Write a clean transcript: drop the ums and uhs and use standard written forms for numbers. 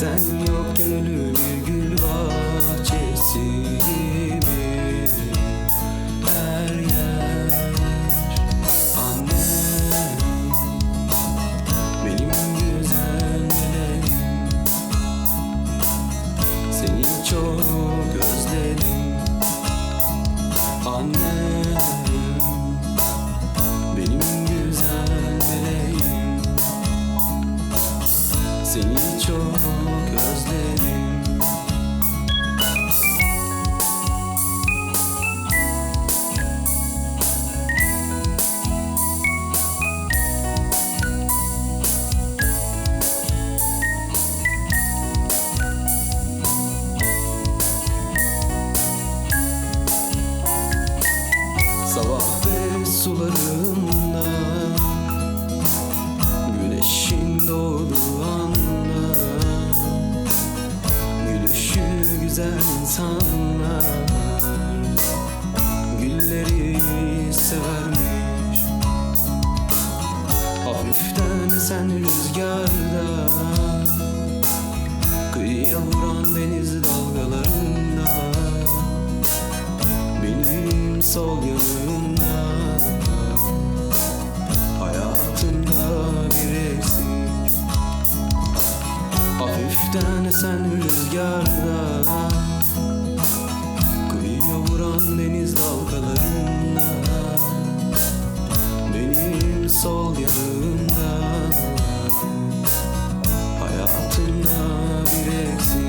Sen yokken ölü bir gül bahçesi gibi her yer. Annem, benim güzel meleğim, seni çok özledim. Annem, benim güzel meleğim, seni çok özledim. Sabah ve sularında, güneşin doğduğu anda, gülüşü güzel insanlar gülleri severmiş. Hafiften esen rüzgarda, kıyıya vuran deniz dalgalarında, benim sol yanımda, hayatımda bir eksik. Hafiften esen rüzgarda, kıyıya vuran deniz dalgalarında, benim sol yanımda, hayatımda bir eksik.